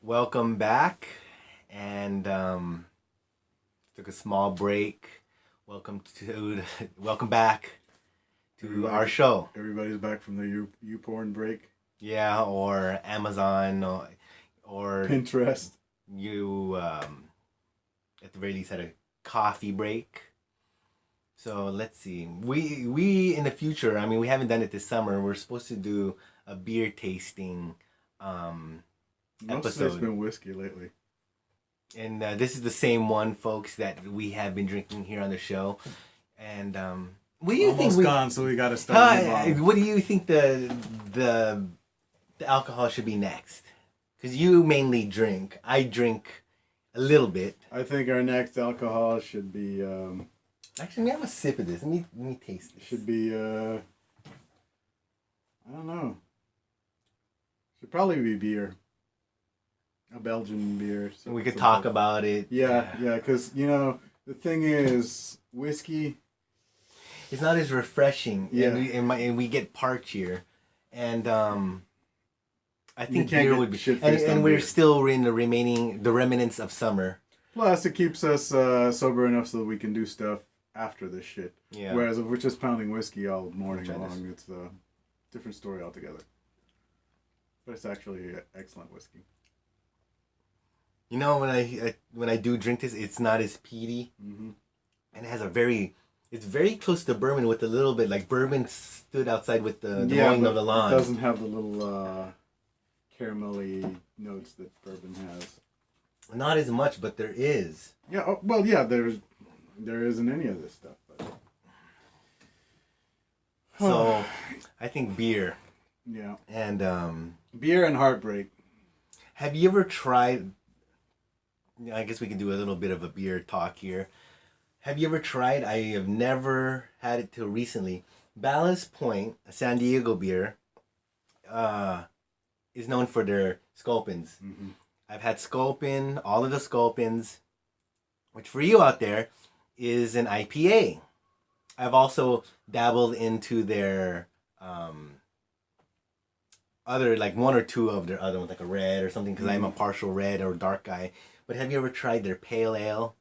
Welcome back, and took a small break. Welcome back to our show. Everybody's back from the porn break. Yeah, or Amazon, or Pinterest. you at the very least had a coffee break. So let's see. We in the future. I mean, we haven't done it this summer. We're supposed to do a beer tasting Most of it's been whiskey lately. And this is the same one, folks, that we have been drinking here on the show. And what do you Almost think? Gone, so we got to start. What do you think the alcohol should be next? Because you mainly drink. I drink a little bit. I think our next alcohol should be. Actually, let me have a sip of this. Let me taste this. Should be. I don't know. Should probably be beer. A Belgian beer. So we could talk about it. Yeah, because, the thing is, whiskey... It's not as refreshing. Yeah. And we get parchier. And I think beer would be... And we're still in the remnants of summer. Plus, it keeps us sober enough so that we can do stuff after this shit. Yeah. Whereas if we're just pounding whiskey all morning long, it's a different story altogether. But it's actually excellent whiskey. You know, when I do drink this, it's not as peaty, and it has it's very close to bourbon with a little bit like bourbon stood outside with the mowing of the lawn. It doesn't have the little caramelly notes that bourbon has. Not as much, but there is. Yeah, there isn't any of this stuff. But... So, I think beer. Yeah. And beer and heartbreak. Have you ever tried? I guess we can do a little bit of a beer talk here. Have you ever tried? I have never had it till recently. Ballast Point, a San Diego beer, is known for their sculpins. Mm-hmm. I've had sculpin, all of the sculpins, which for you out there is an IPA. I've also dabbled into their other, like one or two of their other ones, like a red or something, because I'm a partial red or dark guy. But have you ever tried their pale ale?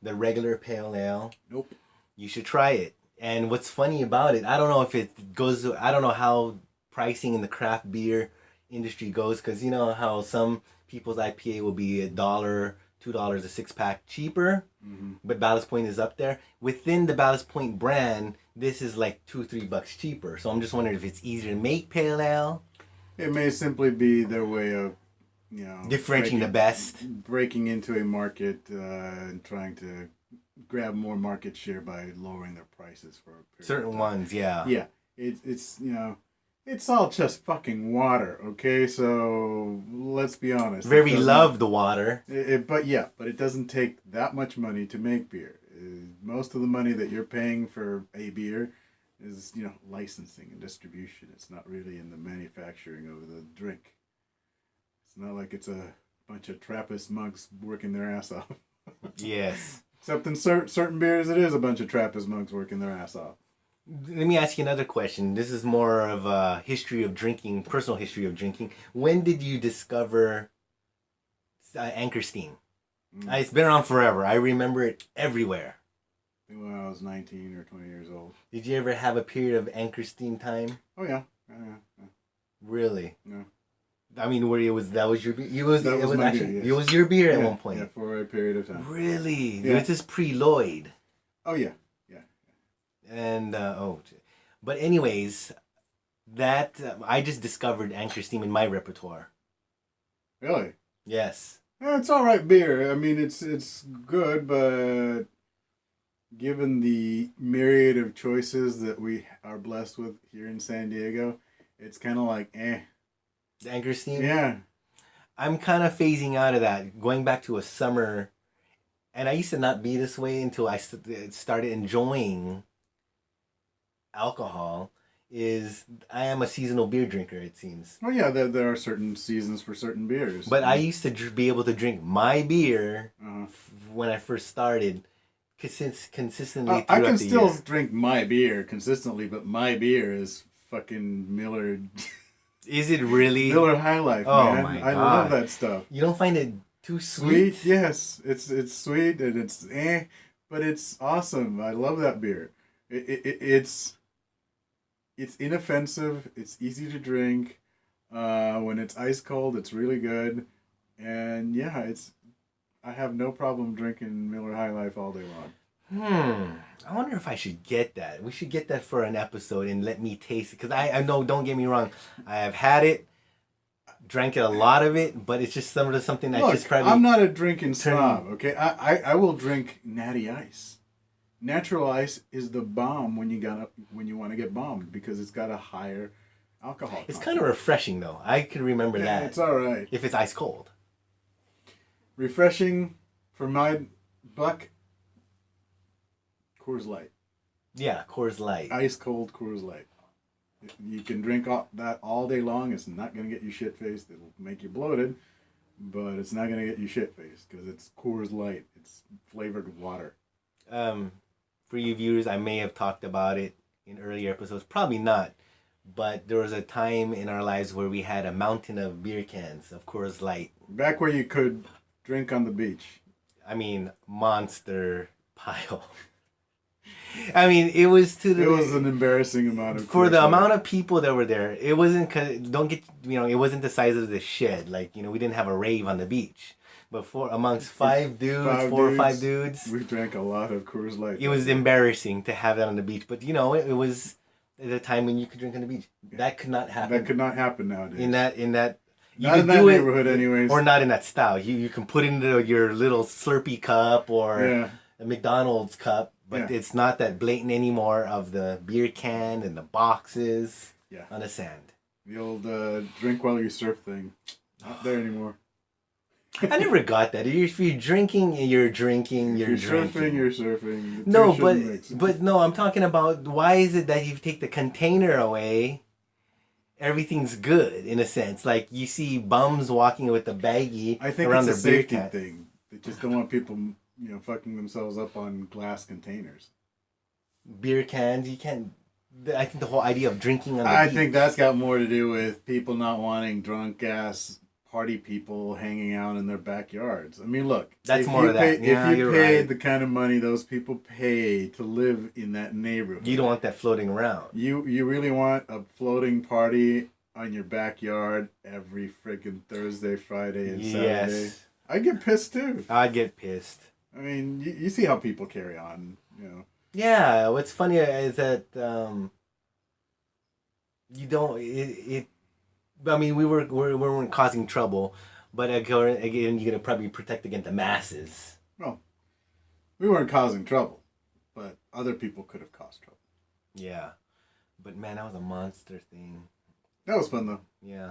The regular pale ale? Nope. You should try it. And what's funny about it, I don't know if it goes, I don't know how pricing in the craft beer industry goes, because you know how some people's IPA will be $1, $2 a six pack cheaper, but Ballast Point is up there. Within the Ballast Point brand, this is like $2-3 cheaper. So I'm just wondering if it's easier to make pale ale. It may simply be their way of, differentiating the best, breaking into a market and trying to grab more market share by lowering their prices for a period certain of time. ones. Yeah, it's it's all just fucking water, okay? So let's be honest. Very love the water. But it doesn't take that much money to make beer. Most of the money that you're paying for a beer is licensing and distribution. It's not really in the manufacturing of the drink. It's not like it's a bunch of Trappist monks working their ass off. Yes. Except in certain beers, it is a bunch of Trappist monks working their ass off. Let me ask you another question. This is more of a history of drinking, personal history of drinking. When did you discover Anchor Steam? It's been around forever. I remember it everywhere. I think when I was 19 or 20 years old. Did you ever have a period of Anchor Steam time? Oh, yeah. Really? Yeah. I mean, where your beer? It was your beer at one point. Yeah, for a period of time. Really? Yeah. This is pre-Lloyd. Oh yeah. And but anyways, that I just discovered Anchor Steam in my repertoire. Really? Yes. Yeah, it's all right beer. I mean, it's good, but given the myriad of choices that we are blessed with here in San Diego, it's kind of like The Anchor Steam? Yeah. I'm kind of phasing out of that, going back to a summer. And I used to not be this way until I started enjoying alcohol. I am a seasonal beer drinker, it seems. Well, yeah, there are certain seasons for certain beers. But I used to be able to drink my beer when I first started consistently throughout the year. I can still drink my beer consistently, but my beer is fucking Miller Is it really? Miller High Life, Oh man. my I love God. that stuff. You don't find it too sweet? Sweet, yes. It's sweet and it's but it's awesome. I love that beer. It's inoffensive. It's easy to drink. When it's ice cold, it's really good. And yeah, I have no problem drinking Miller High Life all day long. I wonder if I should get that. We should get that for an episode and let me taste it. Because I know, don't get me wrong, I have had it, drank it, a lot of it, but it's just something that Look, just probably... I'm not a drinking snob, okay? I will drink natty ice. Natural ice is the bomb when you want to get bombed because it's got a higher alcohol It's content. kind of refreshing, though. I can remember that. It's all right. If it's ice cold. Refreshing for my buck. Coors Light. Yeah, Coors Light. Ice cold Coors Light. You can drink that all day long. It's not going to get you shit faced. It'll make you bloated, but it's not going to get you shit faced because it's Coors Light. It's flavored water. For you viewers, I may have talked about it in earlier episodes. Probably not. But there was a time in our lives where we had a mountain of beer cans of Coors Light. Back where you could drink on the beach. I mean, monster pile. I mean, it was It was an embarrassing amount of for the Coors amount Light. of people that were there. It wasn't it wasn't the size of the shed. Like, we didn't have a rave on the beach. But amongst five dudes, four or five dudes, we drank a lot of Coors Light. it was embarrassing to have that on the beach. But it was at a time when you could drink on the beach. That could not happen. That could not happen nowadays. In that you not could in that do neighborhood, it, anyways. or not in that style. You can put it into your little Slurpee cup or a McDonald's cup, but it's not that blatant anymore of the beer can and the boxes on the sand. The old drink while you surf thing. Not there anymore. I never got that. If you're drinking, you're drinking. You're surfing, you're surfing. No, but no, I'm talking about why is it that if you take the container away, everything's good in a sense. Like you see bums walking with a baggie I think around it's their a beer safety can. thing. They just don't want people, fucking themselves up on glass containers. Beer cans, you can't. I think the whole idea of drinking on the I beach. think that's got more to do with people not wanting drunk ass party people hanging out in their backyards. I mean, look, That's more of that. Yeah, if you you're paid right. the kind of money those people pay to live in that neighborhood, You don't want that floating around. You really want a floating party on your backyard every friggin' Thursday, Friday, and Saturday. Yes. I'd get pissed too. I'd get pissed. I mean, you see how people carry on, Yeah, what's funny is that you don't. I mean, we weren't causing trouble, but again, you're gonna probably protect against the masses. Well, we weren't causing trouble, but other people could have caused trouble. Yeah, but man, that was a monster thing. That was fun though. Yeah.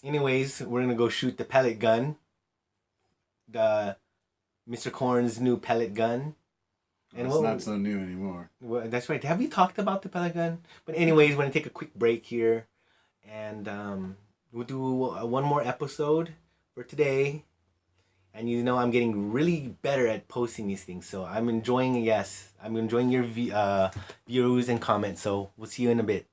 Anyways, we're gonna go shoot the pellet gun. The Mr. Corn's new pellet gun. And it's not so new anymore. Well, that's right. Have we talked about the pellet gun? But anyways, we're gonna take a quick break here, and we'll do one more episode for today. And I'm getting really better at posting these things, so I'm enjoying. Yes, I'm enjoying your views and comments. So we'll see you in a bit.